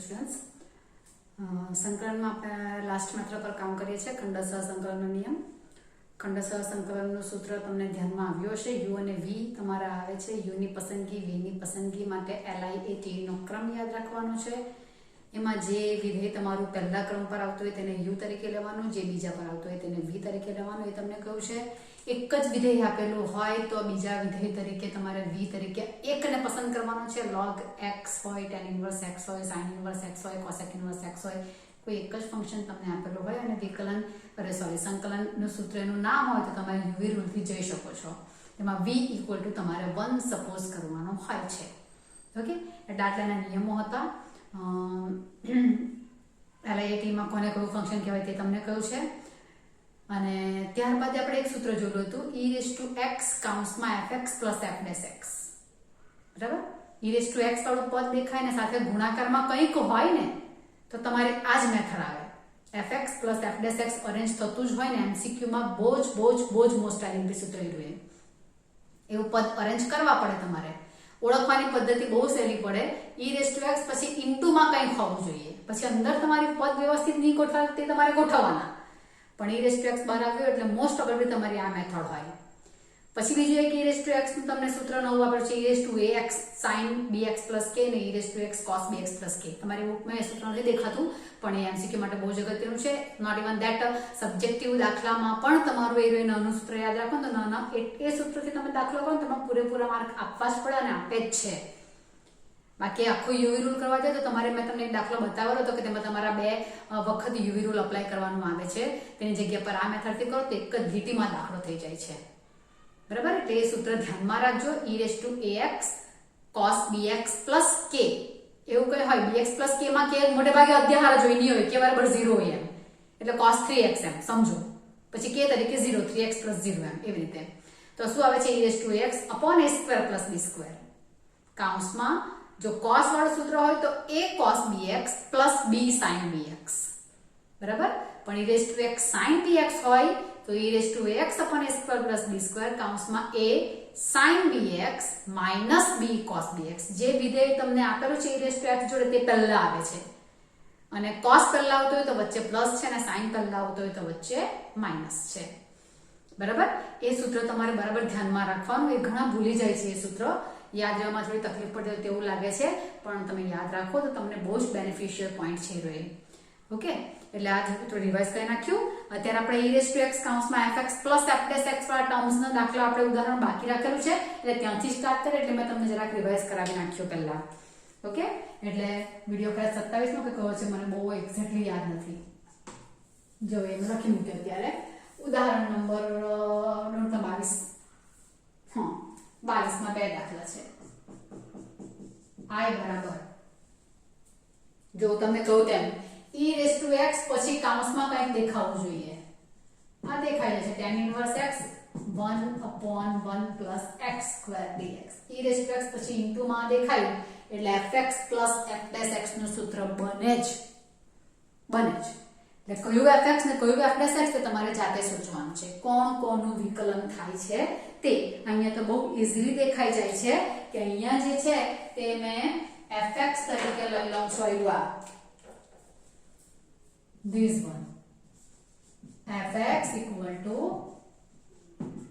Students સંકલનમાં આપણે last method પર કામ કરીએ છીએ ખંડસહ સંકલનનો નિયમ. ખંડસહ સંકલનનું સૂત્ર તમને ધ્યાનમાં આવ્યું હશે. યુ અને વી તમારા આવે છે. યુની પસંદગી વીની પસંદગી માટે LIAT નો ક્રમ યાદ રાખવાનો છે. એમાં જે વિધેય તમારું પહેલા ક્રમ પર આવતું હોય તેને યુ તરીકે લેવાનું, જે બીજા પર આવતું હોય તેને વી તરીકે લેવાનું. એ તમને કહ્યું છે. એક જ વિધેય આપેલું હોય તો બીજા વિધેય તરીકે તમારે વી તરીકે એકને પસંદ કરવાનું છે. log x હોય, tan ઇન્વર્સ x હોય, sin ઇન્વર્સ x હોય, cosec ઇન્વર્સ x હોય, કોઈ એક જ ફંક્શન તમને આપેલું હોય અને સંકલનનું સૂત્રનું નામ હોય તો તમે યુવી રૂલથી જઈ શકો છો. એમાં v ઇક્વલ ટુ તમારે 1 સપોઝ કરવાનો હોય છે. ઓકે, એટલે આટલાના નિયમો હતા. LIATમાં કોને કયું ફંક્શન કહેવાય તે તમને કહ્યું છે. અને ત્યારબાદ આપણે એક સૂત્ર જોયું હતું e⁻x કૌંસમાં fx પ્લસ f'(x). બરાબર, e⁻x વાળું પદ દેખાય ને સાથે ગુણાકારમાં કંઈક હોય ને તો તમારે આ જ મેથડ આવે. fx પ્લસ f'(x) અરેન્જ થતું જ હોય ને MCQ માં બહુ જ મોસ્ટ આઈએમપી સૂત્ર રહ્યું. એવું પદ અરેન્જ કરવા પડે. તમારે ઓળખવાની પદ્ધતિ બહુ સહેલી પડે. e⁻x પછી ઇન્ટુમાં કંઈક હોવું જોઈએ. પછી અંદર તમારી પદ વ્યવસ્થિત નહીં ગોઠવાય તે તમારે ગોઠવવાના. પણ e⁻x બહાર આવ્યો એટલે મોસ્ટ પ્રોબેબલી તમારી આ મેથડ હોય. પછી બીજું એક e⁻x નું તમને સૂત્ર નવું વાપર્યું છે e⁻ax sin bx plus k ને e⁻x cos bx plus k. તમારી બુકમાં એ સૂત્ર નથી દેખાતું પણ એ MCQ માટે બહુ જ અગત્યનું છે. નોટ ઇવન ધેટ સબ્જેક્ટિવ દાખલામાં પણ તમારું એ નાનું સૂત્ર યાદ રાખો તો નાના એ સૂત્રથી તમે દાખલો કરો તો તમને પૂરેપૂરા માર્ક આપવા જ પડે અને આપે જ છે. બાકી આખું યુવી રૂલ કરવા જાય તો તમારે મેં તમને એક દાખલો બતાવેલો હતો કે તેમાં તમારા 2 વખત યુવી રૂલ અપ્લાય કરવાનું આવે છે. તેની જગ્યા પર આ મેથડથી કરો તો એક જ લીટીમાં દાખલો થઈ જાય છે. બરાબર, એટલે એ સૂત્ર ધ્યાનમાં રાખજો. e⁻ax cos bx plus k એવું કંઈ હોય. bx plus k માં k મોટે ભાગે અધ્યાહાર જોઈ નહીં હોય, k બરાબર 0 હોય એમ એટલે cos 3x એમ સમજો. પછી k તરીકે 0 3x plus 0 એમ એવી રીતે. તો શું આવે છે e⁻x upon a² plus b². કૌંસમાં જો cos વાળું સૂત્ર હોય તો a cos bx plus b sin bx. બરાબર, પણ e⁻x sin bx હોય તો e⁻x upon a² plus b² કૌંસમાં a sin bx minus b cos bx. જે વિધેય તમને આપેલું છે e⁻x જોડે તે પહેલા આવે છે અને cos પહેલા આવતો હોય તો વચ્ચે પ્લસ છે અને sin પહેલા આવતો હોય તો વચ્ચે માઇનસ છે. બરાબર, એ સૂત્ર તમારે બરાબર ધ્યાનમાં રાખવાનું. એ ઘણા ભૂલી જાય છે. એ સૂત્ર યાદ રહેવામાં થોડી તકલીફ પડે તેવું લાગે છે પણ તમે યાદ રાખો તો તમને બહુ જ બેનિફિશિયલ પોઈન્ટ છે રહે. ઓકે, એટલે આ થોડું રિવાઇઝ કરી નાખ્યું. અત્યારે આપણે e⁻x કૌંસમાં fx પ્લસ f'(x) વાળા ટર્મ્સનો દાખલો આપણે ઉદાહરણ બાકી રાખેલું છે એટલે ત્યાંથી સ્ટાર્ટ કરીએ એટલે મેં તમને જરાક રિવાઇઝ કરાવી નાખ્યો પહેલા. ઓકે, એટલે વિડિયો ક્લાસ 27 નો કે કહો છે મને બહુ એક્ઝેક્ટલી યાદ નથી. જો એમ લખી મૂક્યો અત્યારે ઉદાહરણ નંબર 22. હા, 22 માં 2 દાખલા છે. i બરાબર જો તમને કહું તેમ e⁻x પછી કૌંસમાં કંઈક દેખાવું જોઈએ. આ દેખાય છે tan inverse x 1/1 plus x² dx. e⁻x પછી ઇન્ટુમાં દેખાયું એટલે fx plus f'(x) નું સૂત્ર બને જ. એટલે કયું fx ને કયું f'(x) તે તમારે જાતે સોચવાનું છે. કોનું વિકલન થાય છે તે અહીંયા તો બહુ ઈઝીલી દેખાઈ જાય છે કે અહીંયા જે છે તે મેં fx તરીકે લઈ લઉં છું. આવ્યું this one fx equal to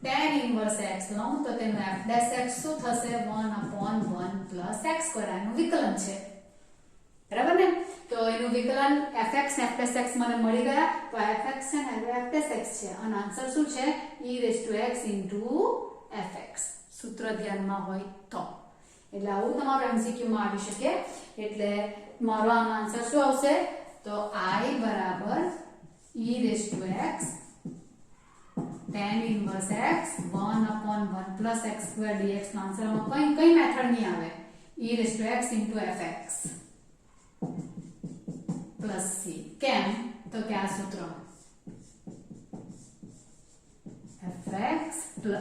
tan inverse x લઉં તો તેનું f'(x) શું થશે 1/1 plus x². આનું વિકલન છે. બરાબર ને? તો એનું વિકલન fx ને f'(x) મને મળી ગયા તો fx છે ને f'(x) છે અને આન્સર શું છે e⁻x fx. સૂત્ર ધ્યાનમાં હોય તો એટલે આવું તમારું MCQ માં આવી શકે. એટલે મારો આનો આન્સર શું આવશે તો i બરાબર e⁻x tan inverse x 1/1 plus x² dx નો આન્સરમાં કઈ મેથડ નહીં આવે. e⁻x fx plus c. કેમ તો કે આ સૂત્ર fx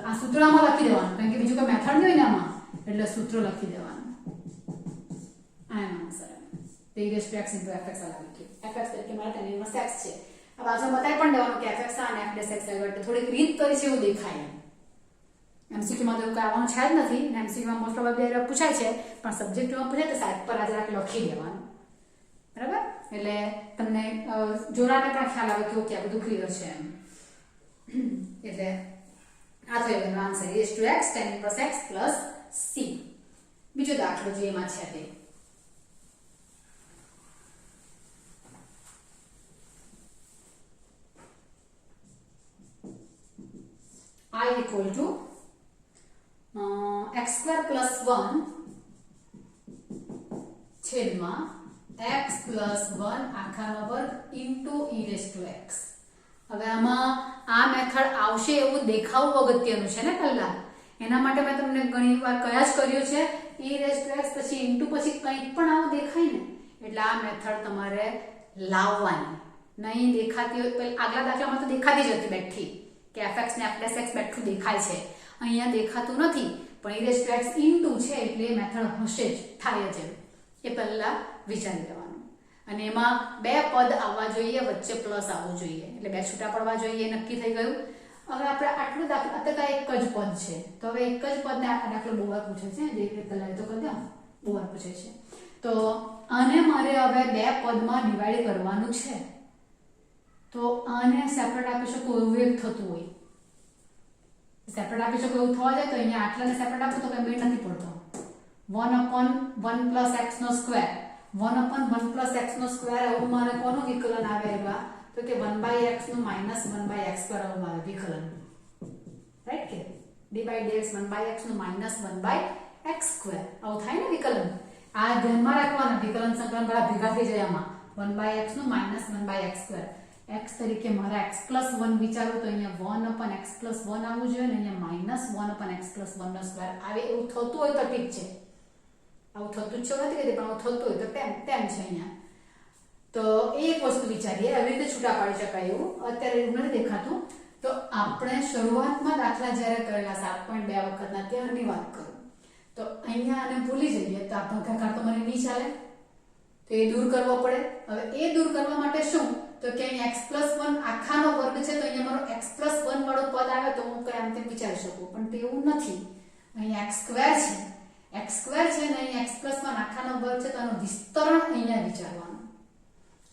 આ સૂત્રમાં લખી દેવાનું કારણ કે બીજું કોઈ મેથડ નહીં હોય ને આમાં એટલે સૂત્ર લખી દેવાનું. આ આન્સર તો e⁻x fx આવી ગયું. fx તરીકે મારે tan inverse x છે. આ બાજુમાં બતાવી પણ દેવાનું કે fx અને f'(x) એટલે થોડીક રીત કરી છે એવું દેખાય. MCQ માં તો એવું આવવાનું છે જ નથી ને MCQ માં મોસ્ટ પ્રોબેબલી પૂછાય છે પણ સબ્જેક્ટિવમાં પૂછાય તો સાઈડ પર આજે લખી દેવાનું. બરાબર, એટલે તમને જોડાને પણ ખ્યાલ આવે કે ઓકે આ બધું ક્લિયર છે એમ. એટલે આ થયો એનો answer e⁻x tan inverse x plus c. બીજો દાખલો જે એમાં છે તે I equal to x square plus 1 છેદમાં x plus 1 આખાનો વર્ગ into e⁻x. હવે આમાં આ મેથડ આવશે એવું દેખાવું અગત્યનું છે ને પહેલા. એના માટે મેં તમને ઘણી વાર કયા જ કર્યું છે e⁻x પછી ઇન્ટુ પછી કંઈક પણ આવું દેખાય ને એટલે આ મેથડ તમારે લાવવાની. નહીં દેખાતી હોય તો આગલા દાખલામાં તો દેખાતી જ હતી બેઠી કે fx ને f'(x) બેઠું દેખાય છે. અહીંયા દેખાતું નથી પણ e⁻x ઇન્ટુ છે એટલે એ મેથડ હશે જ, થાય જ. એ પહેલા વિચારી લેવાનું. અને એમાં બે પદ આવવા જોઈએ, વચ્ચે પ્લસ આવવું જોઈએ, એટલે બે છૂટા પડવા જોઈએ. નક્કી થઈ ગયું. હવે આપણે આટલું દાખલો અત્યારે એક જ પદ છે તો હવે એક જ પદને આ દાખલો બહુ વાર પૂછે છે, જે રીતે પહેલા તો કરી દો બહુ વાર પૂછે છે. તો આને મારે હવે બે પદમાં ડિવાઈડ કરવાનું છે. તો આને સેપરેટ આપી શકો એવું એક થતું હોય, સેપરેટ આપી શકો એવું થવા જાય તો અહીંયા આટલાને સેપરેટ આપો તો કઈ મેળ નથી પડતો. 1/1 + x² 1/1 + x² આવું મારે કોનું વિકલન આવે એવા તો કે 1/x નું -1/x² આવું આવે વિકલન, રાઈટ કે d/dx 1/x નું -1/x² આવું થાય ને વિકલન. આ ધ્યાનમાં રાખવાના, વિકલન સંકલન બધા ભેગા થઈ જાય આમાં. 1/x નું -1/x². x તરીકે મારા x+1 વિચારો તો અહીંયા 1/x+1 આવવું જોઈએ ને અહીંયા -1/x+1² આવે. એવું થતું હોય તો ઠીક છે, આવું થતું જ છે નથી કહેતી પણ આવું થતું હોય તો તેમ છે અહીંયા. તો એક વસ્તુ વિચારીએ આવી રીતે છૂટા પાડી શકાય એવું. અત્યારે એવું નથી દેખાતું. તો આપણે શરૂઆતમાં દાખલા જ્યારે કરેલા 7.2 વખતના ત્યારની વાત કરું તો અહીંયા આને ભૂલી જઈએ તો આ ભાગાકાર તો મને નહીં ચાલે, તો એ દૂર કરવો પડે. હવે એ દૂર કરવા માટે શું તો કે અહીં x+1 આખાનો વર્ગ છે તો અહીંયા મારો x+1 વાળો પદ આવે તો હું કઈ આમ તેમ વિચારી શકું, પણ તે એવું નથી. અહીંયા x² છે ને અહીંયા x+1 આખાનો વર્ગ છે તો આનું વિસ્તરણ અહીંયા વિચારવાનું.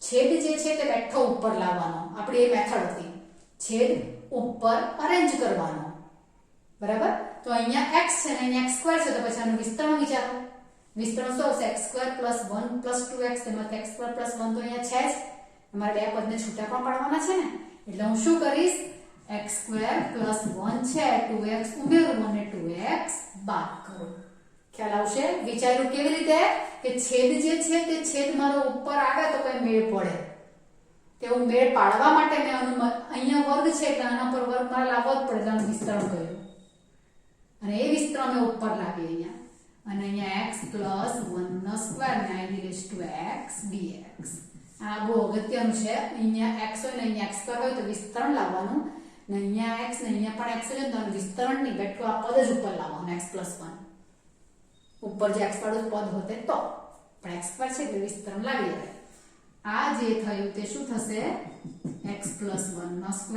છેદ જે છે તે બેઠો ઉપર લાવવાનો, આપણી એ મેથડ હતી. છેદ ઉપર અરેન્જ કરવાનો, બરાબર. તો અહીંયા x છે ને અહીંયા x² છે તો પછી આનું વિસ્તરણ વિચારો. વિસ્તરણ શું આવશે? x² + 1 + 2x. તેમાંથી x² + 1 તો અહીંયા છે જ. અમારે બે પદને છૂટા પણ પાડવાના છે ને એટલે હું શું કરીશ x² + 1 છે 2x ઉમેરું અને 2x બાદ કરું. ખ્યાલ આવશે? વિચાર્યું કેવી રીતે કે છેદ જે છે તે છેદ મારો ઉપર આવે તો કઈ મેળ પડે. તેવું મેળ પાડવા માટે મેં આનું અહીંયા વર્ગ છે એટલે આના પર વર્ગ મારે લાવવો જ પડે, આનું વિસ્તરણ કર્યું અને એ વિસ્તરણ મેં ઉપર લાવી અહીંયા. અને અહીંયા x + 1² ને e⁻x dx. આ બહુ અગત્યનું છે. અહીંયા x હોય ને અહીંયા x² હોય તો વિસ્તરણ લાવવાનું ને અહીંયા x ને અહીંયા પણ x છે તો વિસ્તરણ નહીં, બેઠું આ પદ જ ઉપર લાવવાનું x+1. ઉપર જે x વાળું પદ હોતે તો પણ x² છે એટલે વિસ્તરણ લાવી આવે. આ જે થયું તે શું થશે x+1².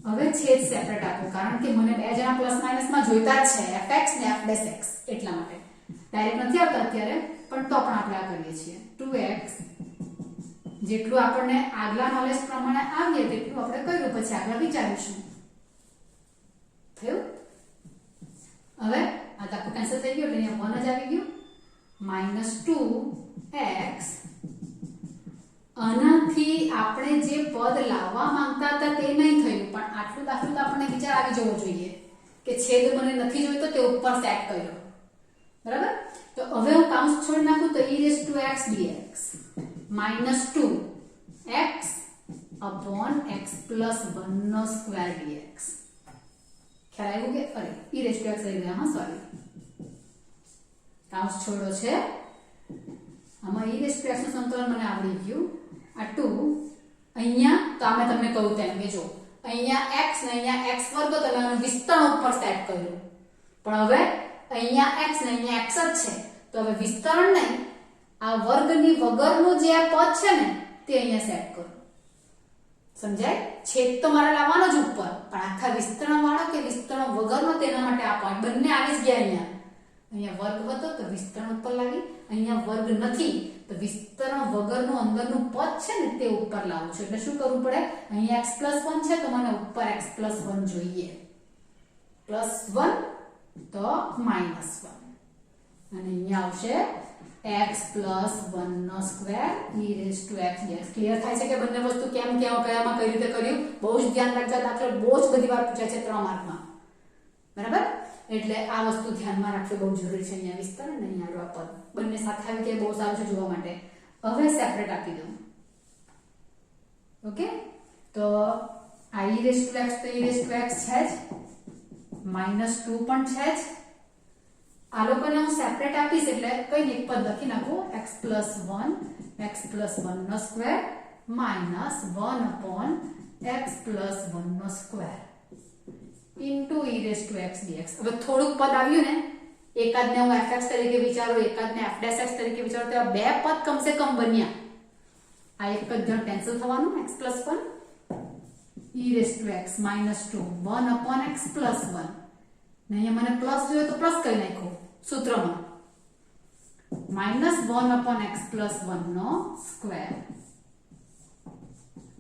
હવે છેદ સેપરેટ આપો કારણ કે મને બે જણા પ્લસ માઇનસમાં જોઈતા જ છે fx ને f'(x) એટલા માટે ડાયરેક્ટ નથી આવતા અત્યારે પણ તો પણ આપણે આ કરીએ છીએ. 2x જેટલું આપણને આગલા નોલેજ પ્રમાણે આવીએ તેટલું આપણે કર્યું, પછી આગળ વિચારીશું. થયું? હવે આ તો કેન્સલ થઈ ગયું એટલે અહીંયા 1 જ આવી ગયું. -2x આનાથી આપણે જે પદ લાવવા માંગતા હતા તે નહીં થયું, પણ આટલું દાખલું તો આપણને વિચાર આવી જવો જોઈએ કે છેદ મને નથી જોઈતો તે ઉપર સેટ કર્યો, બરાબર. તો હવે હું કાઉન્સ છોડી નાખું તો e⁻x dx -2x / x+1² dx. ખ્યાલ આવ્યું કે અરે e⁻x લઈ ગયા, હા સોરી કાઉન્સ છોડ્યો છે આમાં. e⁻x નું સંકલન મને આવડી ગયું. આ 2 અહીંયા તો આમે તમને કહું તેમ કે જો અહીંયા x ને અહીંયા x² તો તમે આનું વિસ્તરણ ઉપર સેટ કર્યું, પણ હવે અહીંયા x ને અહીંયા x જ છે તો હવે વિસ્તરણ નહીં, આ વર્ગની વગરનું જે આ પદ છે ને તે અહીંયા સેટ કરો. સમજાય? છેદ તો મારે લાવવાનો જ ઉપર, પણ આખા વિસ્તરણ વાળો કે વિસ્તરણ વગરનો તેના માટે આ પોઈન્ટ બંને આવી જ ગયા અહીંયા. અહીંયા વર્ગ હતો તો વિસ્તરણ ઉપર લાવી, અહીંયા વર્ગ નથી તો વિસ્તરણ વગરનું અંદરનું પદ છે ને તે ઉપર લાવું છું. એટલે શું કરવું પડે, અહીંયા x+1 છે તો મને ઉપર x+1 જોઈએ, +1 તો -1 અને અહીંયા આવશે x+1 નો સ્ક્વેર e⁻x dx. ક્લિયર થાય છે કે બંને વસ્તુ કેમ કયામાં કઈ રીતે કર્યું? બહુ જ ધ્યાન રાખજો, દાખલો બહુ જ બધી વાર પૂછાય છે 3 માર્કમાં, બરાબર? એટલે આ વસ્તુ ધ્યાનમાં રાખવી બહુ જરૂરી છે. અહીંયા વિસ્તરણ અને અહીંયા આ પદ બંને સાથે આવી કે બહુ સારું છે જોવા માટે. હવે સેપરેટ આપી દઉં. ઓકે, તો આ e⁻x તો e⁻x છે જ, -2 પણ છે જ. આ લોકોને હું સેપરેટ આપીશ એટલે કઈ એક પદ લખી નાખું, x+1 નો સ્ક્વેર -1/x+1 નો સ્ક્વેર ઇન્ટુ e⁻x dx. હવે થોડુંક પદ આવ્યું ને, એકાદને હું fx તરીકે વિચારું, એકાદને f'(x) તરીકે વિચારું, તો આ બે પદ કમસે કમ બન્યા. આ એક જ જણ કેન્સલ થવાનું, x+1 e⁻x -2 1/x+1 ને અહીંયા મને પ્લસ જોઈએ તો પ્લસ કરી નાખો સૂત્રમાં, -1/x+1 નો સ્ક્વેર.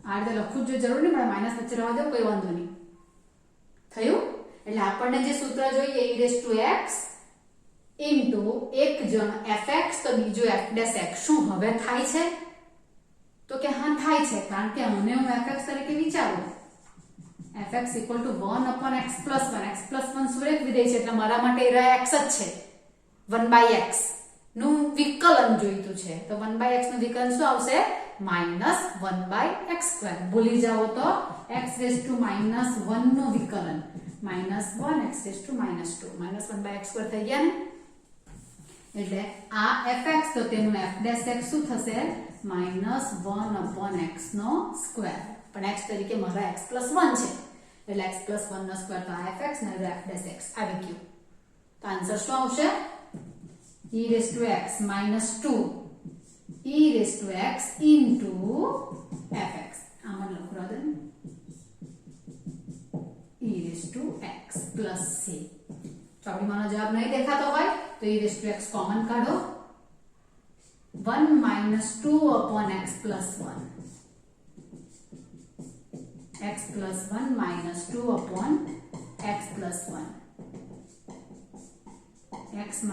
આ રીતે લખવું જ જરૂર નહીં, મારે માઇનસ વચ્ચે રહેવા દો, કોઈ વાંધો નહીં. થયું? એટલે આપણને જે સૂત્ર જોઈએ e⁻x ઇન્ટુ એક જણ fx તો બીજો f'(x). શું હવે થાય છે? તો કે હા થાય છે, કારણ કે આને હું fx તરીકે વિચારું, fx = 1/x+1. x+1 સુરેખ વિધેય છે એટલે મારા માટે એ x જ છે. 1/x નું વિકલન જોઈતું છે, તો 1/x નું વિકલન શું આવશે? -1/x². ભૂલી જાઓ તો x⁻1 નું વિકલન -1x⁻2 -1/x² થઈ ગયા ને. એટલે આ fx તો તેનું f'(x) શું થશે? -1/x નો સ્ક્વેર. પણ x તરીકે મારા x+1 છે એટલે x+1 નો સ્ક્વેર તો આ fx ને f'(x) આવી ગયું. તો આન્સર શું આવશે? e⁻x -2 e⁻x into fx. આમાં લખો દે e⁻x પ્લસ c. ચોપડીમાંનો જવાબ નહીં દેખાતો હોય તો e⁻x કોમન કાઢો, 1 - 2/x+1 x+1 -2/x+1 x - 1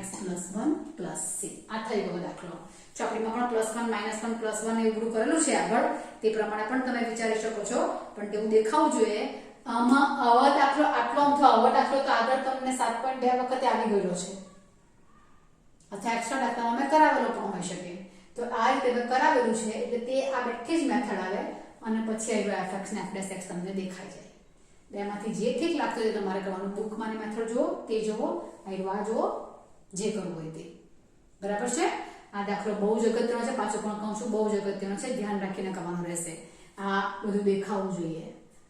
x+1 plus c. આ થઈ ગયો દાખલો. ચોપડીમાં પણ +1 -1 +1 એવું કરેલું છે આગળ, તે પ્રમાણે પણ તમે વિચારી શકો છો, પણ તેવું દેખાવું જોઈએ. આમાં આવો દાખલો આટલો આવો દાખલો તો આગળ તમને 7.2 વખતે આવી ગયેલો છે, અથવા એક્સ્ટ્રા દાખલામાં મેં કરાવેલો પણ હોઈ શકે. તો આ રીતે મેં કરાવેલું છે એટલે તે આ બેઠી જ મેથડ આવે અને પછી આવ્યો fx ને f'(x) તમને દેખાઈ જાય. બેમાંથી જે ઠીક લાગતું હોય તમારે કરવાનું, બુકમાંની મેથડ જુઓ, તે જુઓ, આ જુઓ, જે કરવું હોય તે. બરાબર છે? આ દાખલો બહુ જ અગત્યનો છે, પાછો પણ કહું છું બહુ જ અગત્યનો છે, ધ્યાન રાખીને કરવાનું રહેશે. આ બધું દેખાવું જોઈએ.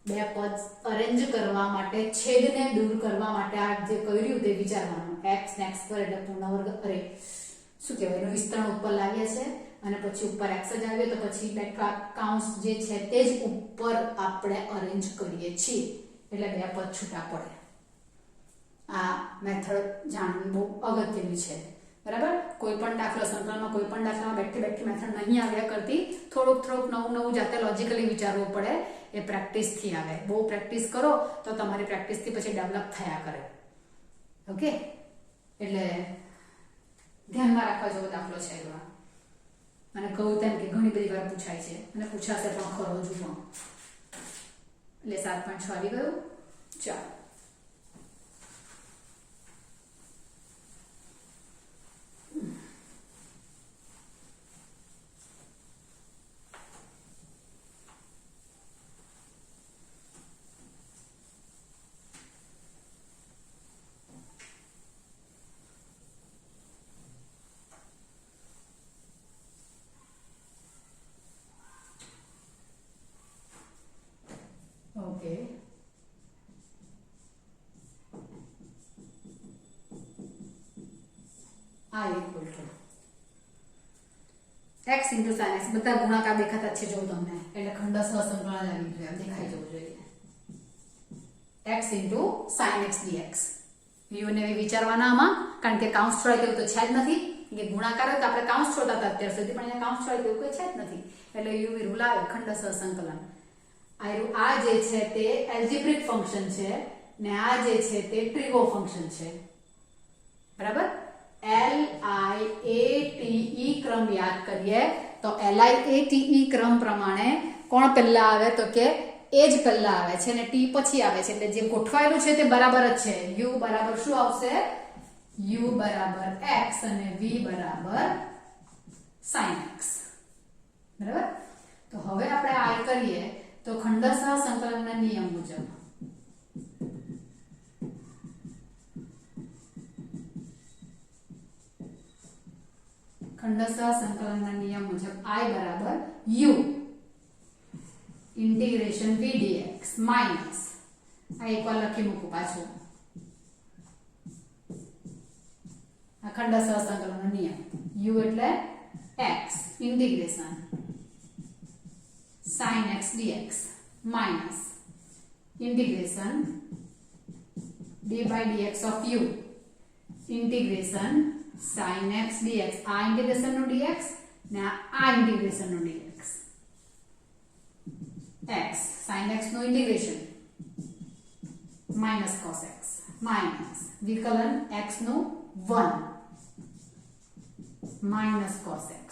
બે પદ અરેન્જ કરવા માટે, છેદને દૂર કરવા માટે આ જે કર્યું તે વિચારવાનું. x ને x² એટલે પૂર્ણવર્ગ, અરે શું કહેવાય, એનું વિસ્તરણ ઉપર લાવીએ છે અને પછી ઉપર x જ આવ્યો તો પછી બેઠા કાઉન્સ જે છે તે જ ઉપર આપણે અરેન્જ કરીએ છીએ એટલે બે પદ છૂટા પડે. આ મેથડ જાણવી બહુ અગત્યની છે. બરાબર? કોઈ પણ દાખલો સંકલનમાં, કોઈ પણ દાખલામાં બેઠી મેથડ નહીં આવ્યા કરતી, થોડુંક નવું જાતે લોજિકલી વિચારવું પડે. એ પ્રેક્ટિસ થી આવે. બહુ પ્રેક્ટિસ કરો તો તમારી પ્રેક્ટિસ થી પછી ડેવલપ થયા કરે. ઓકે, એટલે ધ્યાનમાં રાખવા જેવો દાખલો છે એવા. અને કહું તેમ કે ઘણી બધી વાર પૂછાય છે અને પૂછાશે પણ ખરો હજુ પણ. એટલે 7.6 આવી ગયું. ચાલો, ઓકે, આ equal to x * sin x. બધા ગુણાકાર દેખાતા છે જો તમને, એટલે ખંડસ્થ સંકલન આવી જોઈએ, દેખાઈ જવું જોઈએ. x * sin x dx. You ને વિચારવાના આમાં, કારણ કે કાઉન્સ છોડાય તેવું તો છે જ નથી. કે ગુણાકાર હોય તો આપણે કાઉન્સ છોડતા હતા અત્યાર સુધી, પણ અહીંયા કાઉન્સ છોડાય તેવું કોઈ છે જ નથી. એટલે યુ વી રૂલ આવે ખંડ સહસંકલન. આ જે છે તે એલ્જિબ્રિક ફંક્શન છે ને આ જે છે તે ટ્રીગો ફંક્શન છે. બરાબર. LIATE ક્રમ યાદ કરીએ તો LIATE ક્રમ પ્રમાણે કોણ પહેલા આવે તો કે એ જ પહેલા આવે છે અને ટી પછી આવે છે. એટલે જે ગોઠવાયેલું છે તે બરાબર જ છે. u બરાબર શું આવશે? u બરાબર x અને v બરાબર sin x. બરાબર. તો હવે આપણે આ કરીએ તો ખંડસહ સંકલનના નિયમ મુજબ ખંડસહ સંકલનના નિયમ મુજબ I બરાબર u integration v dx minus आ एक बार लखी मूकू पाछो अखंड सहसंकलन नियम u એટલે x integration sin x dx minus integration d by dx of u integration sin x dx आ इंटीग्रेशन નો dx ને આ इंटीग्रेशन નો dx x sin x નો integration minus cos x minus विकलन x नो 1 minus cos x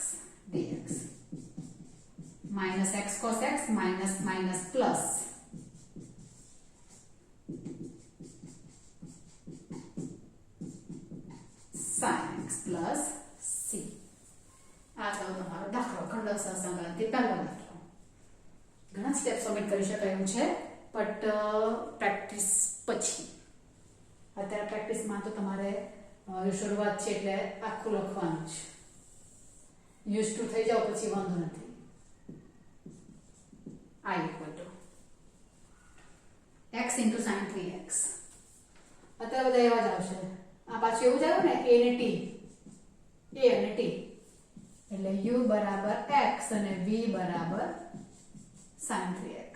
dx minus x cos x minus minus plus sin x plus c. आ तो તમારો દાખલો ખંડ સહસંકલન થી પહેલો દાખલો. ઘણા સ્ટેપ સબમિટ કરી શકાયું છે બટ પ્રેક્ટિસ પછી. અત્યારે પ્રેક્ટિસમાં તો તમારે શરૂઆત છે એટલે આખું લખવાનું છે. યુઝ ટુ થઈ જાવ પછી વાંધો નથી. I equal to x into sin 3x. અત્યારે બધા એવા જ આવશે. આ પાછું એવું જ આવ્યું ને a અને t એટલે u બરાબર x અને v બરાબર sin 3x.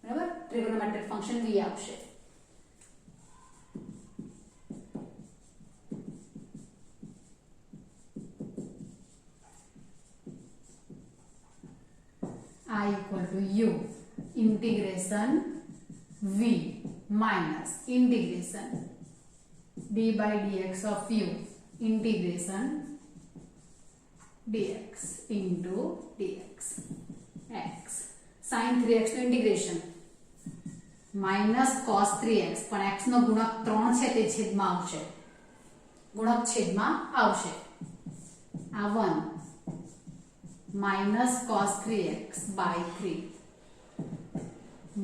બરાબર. ટ્રિગોનોમેટ્રિક ફંક્શન v આવશે. I equal to u integration v minus integration d by dx of u integration dx into dx x sin 3x નું ઇન્ટિગ્રેશન માઇનસ cos 3x પણ x નો ગુણક 3 છે તે છેદમાં આવશે. ગુણક છેદમાં આવશે. આ 1 minus cos 3x by 3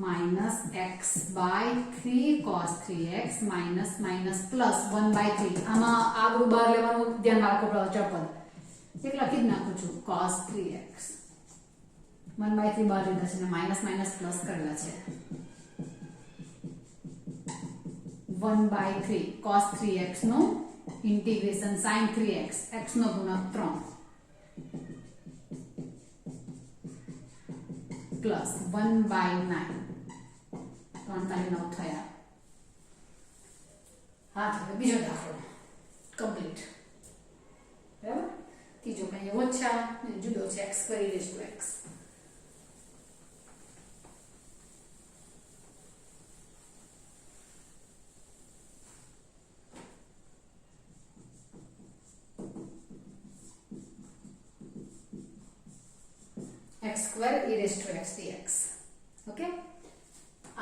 minus x by 3 cos 3x minus minus plus 1 by 3. આમાં આ બધું બહાર લેવાનું ધ્યાન રાખો. ચોપડ એક લખી જ નાખું છું cos 3x 1 by 3 બહાર લીધા છે અને માઇનસ માઇનસ પ્લસ કરેલા છે. 1 by 3 cos 3x નું ઇન્ટિગ્રેશન sin 3x x નો ગુણક 3 પ્લસ 1 by 9 3 તારી 9 થયા. હા તો બીજો દાખલો કમ્પ્લીટ. બરાબર. ત્રીજો કઈ ઓછા જુદો છે x કરી raise to x. x square e raised to x dx. Okay.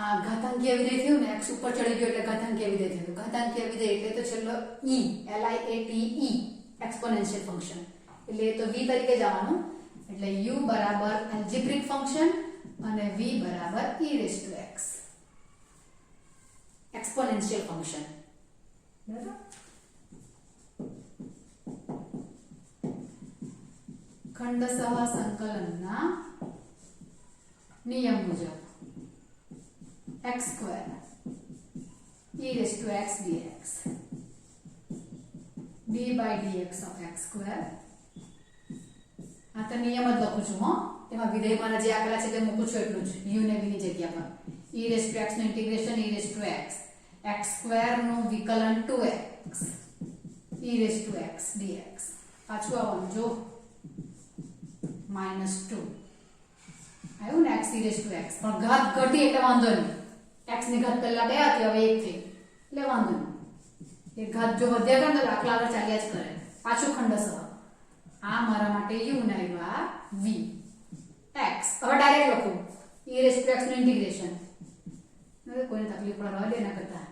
આ ઘાતાંકીય વિધેય થયું ને x ઉપર ચડી ગયો એટલે ઘાતાંકીય વિધેય થયું. ઘાતાંકીય વિધેય એટલે તો છેલ્લો e LIATE એક્સ્પોનેન્શિયલ ફંક્શન એટલે તો v તરીકે જ આવવાનું. એટલે u બરાબર એલ્જિબ્રિક ફંક્શન અને v બરાબર e raised to x exponential function. બરાબર. ખંડ સહસંકલનના નિયમ મુજબ x square e raised to x dx d by dx of x square. આ તો નિયમ જ લખું છું હો. એમાં વિધેયમાં જે આપેલા છે તે મૂકું છું એટલું જ u ને v ની જગ્યા પર. e raised to x નું integration e raised to x x square નું વિકલન 2x e raised to x dx પાછું આવવાનું જો -2 આવ્યું ને x e raised to x પણ ઘાત ઘટી એટલે વાંધો નહીં x ની ઘાત પહેલા 2 હતી હવે 1 થઈ એટલે વાંધો નહીં એ ઘાત જો વધ્યા કરે તો દાખલા આગળ ચાલ્યા જ કરે પાછું ખંડસહ આ મારા માટે u ને આવ્યા v x હવે ડાયરેક્ટ લખું e raised to x નું ઇન્ટિગ્રેશન હવે કોઈને તકલીફ પડે રહે ના કરતા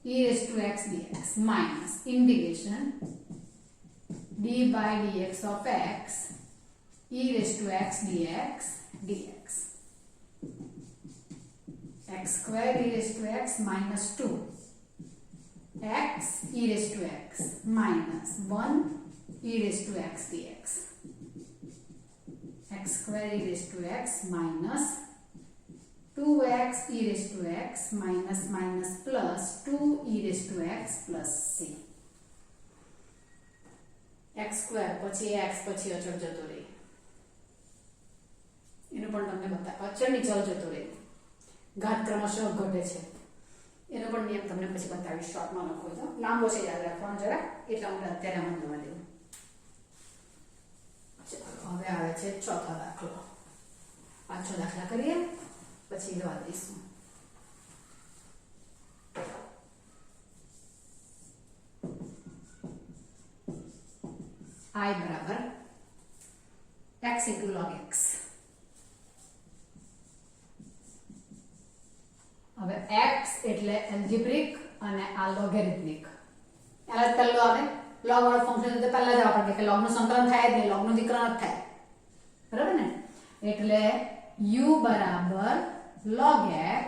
e raised to x dx minus integration d by dx of x e raised to x dx dx x square e raised to x minus 2 x e raised to x minus 1 e raised to x dx x square e raised to x minus 2x e raised to x minus minus plus 2 e raised to x plus c x square પછી x પછી અચળ જતો રહે એનો પણ તમને બતા અચળની ચલ જતો રહે ઘાત ક્રમશઃ ઘટે છે એનો પણ નિયમ તમને પછી બતાવીશ શોર્ટમાં લખો તો લાંબો છે યાદ રાખવાનો જરા એટલા માટે અત્યારે આમાં દવા દેવું ચાલો હવે આવે છે ચોથો દાખલો 5 દાખલા કરીએ પછી દવા દઈશું I બરાબર x into log x હવે x એટલે એલ્જિબ્રિક અને આ લોગેરિથમિક એલા પહેલો આવે log વાળું ફંક્શન તો પહેલા જ આવડે કે log નું સંકલન થાય જ નહીં log નું વિકલન જ થાય બરાબર ને એટલે u બરાબર log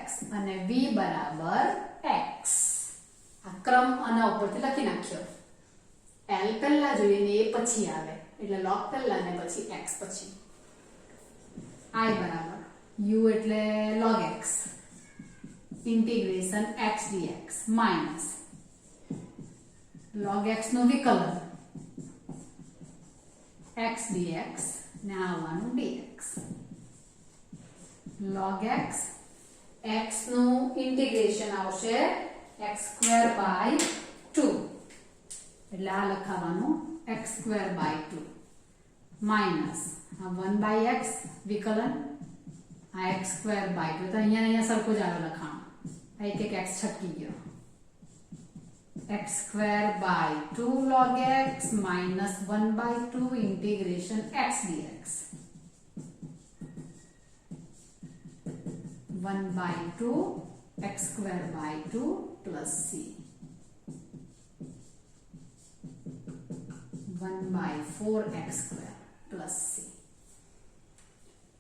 x અને v બરાબર x આ ક્રમ આના ઉપરથી લખી નાખ્યો l પહેલા જોઈએ ને એ પછી આવે એટલે log પહેલા ને પછી x પછી I બરાબર u એટલે log x integration x dx minus log x નું વિકલન x dx ને આવવાનું dx log x x નું ઇન્ટિગ્રેશન આવશે x square by 2 એટલે આ લખાવાનું x square by 2 minus આ 1 by x વિકલન આ x square by 2 તો અહીંયા સરખું જ આવે લખાણ આ એક x છટકી ગયો x square by 2 log x minus 1 by 2 integration x dx 1 by 2 x square by 2 plus c 1 by 4 x square plus c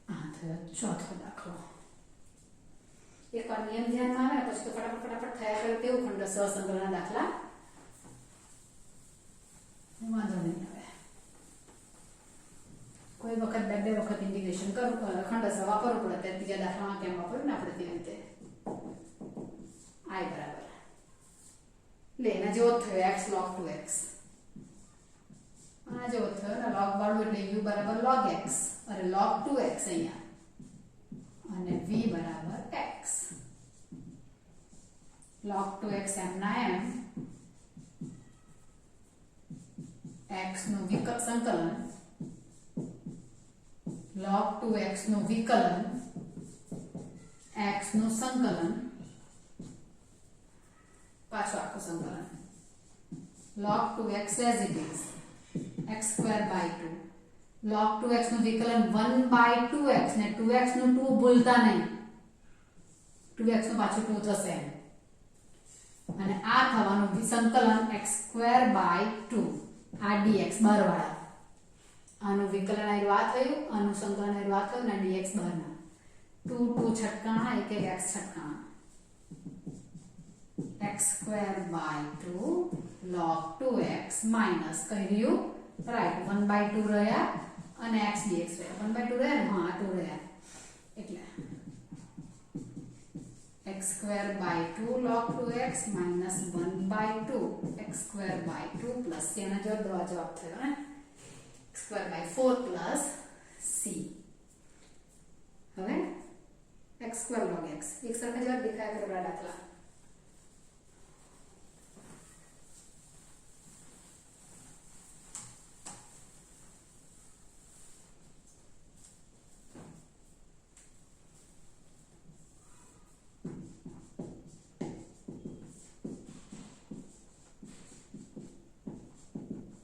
આ થયો ચોથો દાખલો એકવાર નિયમ ધ્યાનમાં આવે પછી તો ફટાફટ થયા કરે તેવું ખંડ સહસંકલનના દાખલા વાંધો નહીં આવે કોઈ વખત બે વખત ઇન્ટિગ્રેશન કરવું ખંડસ વાપરવું પડે ત્યારે ત્રીજા દાખલામાં કેમ વાપરવું ને આપણે તેવી રીતે I બરાબર લે એના જેવો થયો x log 2x આ જેવો થયો ને log વાળું એટલે u બરાબર log x અરે log 2x અહીંયા અને v બરાબર x log 2x એમ ના એમ x નું સંકલન log 2x નું વિકલન x નું સંકલન પાછું આખું સંકલન log 2x as it is x square by 2 log 2x નું વિકલન 1 by 2x ને 2x નું 2 ભૂલતા નહીં 2x નું પાછું 2 થશે અને આ થવાનું સંકલન x square by 2 આ dx બહારવાળા આનું વિકલન આયરું આ થયું આનું સંકલન આયરું આ થયું ને dx બહારના 2 2 છટકાણા એક એક x છટકાણા x square by 2 log 2x minus કહી રહ્યું રાઈટ 1 by 2 રહ્યા અને x dx રહ્યા 1 by 2 રહ્યા ને હા 2 રહ્યા એટલે x square by 2 log 2x minus 1 by 2 x square by 2 plus c એના જવાબ થયો ને x square by 4 plus c હવે x square log x એક સરખા જવાબ દેખાય કરે દાખલા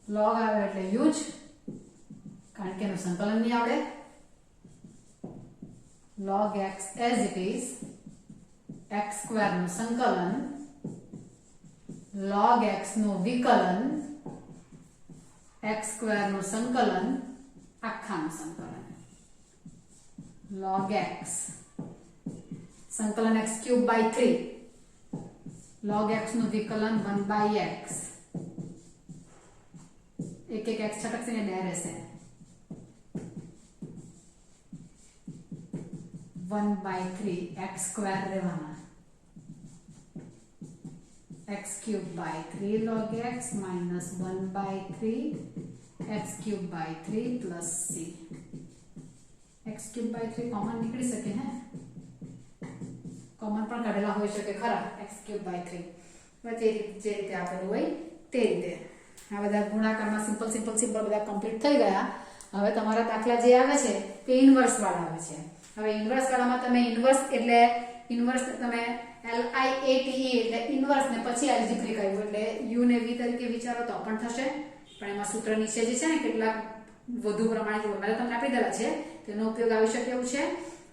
log આવે એટલે u જ, કારણ કે એનું સંકલન નહીં આવડે. log x as it is, x square નું સંકલન log x નું વિકલન x સ્ક્વેર નું સંકલન આખાનું સંકલન log x સંકલન x cube by 3 log x નું વિકલન 1 બાય x, એક એક x છટકશે ને બે રહેશે 1 બાય 3 x સ્ક્વેર રહેવાના x cube by 3 log x minus 1 by 3 x cube by 3 plus c. x cube by 3 common નીકળી શકે હે, કોમન પણ કાઢેલા હોઈ શકે ખરા x ક્યુબ બાય 3. જે રીતે આપેલું હોય તે રીતે આ બધા ગુણાકારમાં સિમ્પલ બધા કમ્પ્લીટ થઈ ગયા. હવે તમારા દાખલા જે આવે છે તે ઇન્વર્સ વાળા આવે છે. હવે ઇન્વર્સ વાળામાં તમે ઇન્વર્સ તમે LIATE એટલે ઇન્વર્સ ને પછી એલ્જિબ્રિક આવ્યું એટલે u ને v તરીકે વિચારો તો પણ થશે, પણ એમાં સૂત્ર નીચે જે છે ને કેટલાક વધુ પ્રમાણિત મેં તમને આપી દેલા છે, તેનો ઉપયોગ આવી શકે એવું છે,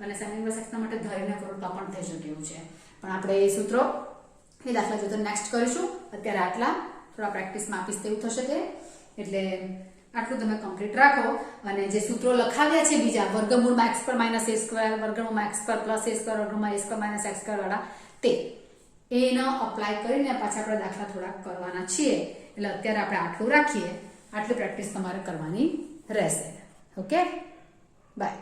અને સેમી ઇન્વર્સ x માટે ધરીને કરો તો પણ થઈ શકે એવું છે. પણ આપણે એ સૂત્રો એ દાખલા જોતા નેક્સ્ટ કરીશું. અત્યારે આટલા થોડા પ્રેક્ટિસમાં આપીશ તેવું થશે તે, એટલે આટલું તમે કમ્પ્લીટ રાખો. અને જે સૂત્રો લખાવ્યા છે બીજા વર્ગમૂળમાં x પર માઇનસ a સ્ક્વેર, વર્ગમૂળમાં x પર પ્લસ a સ્ક્વેર, વર્ગમૂળમાં a square minus x square વાળા તે એનો અપ્લાય કરીને પાછા આપણે દાખલા થોડાક કરવાના છીએ. એટલે અત્યારે આપણે આટલું રાખીએ, આટલી પ્રેક્ટિસ તમારે કરવાની રહેશે. Okay, by.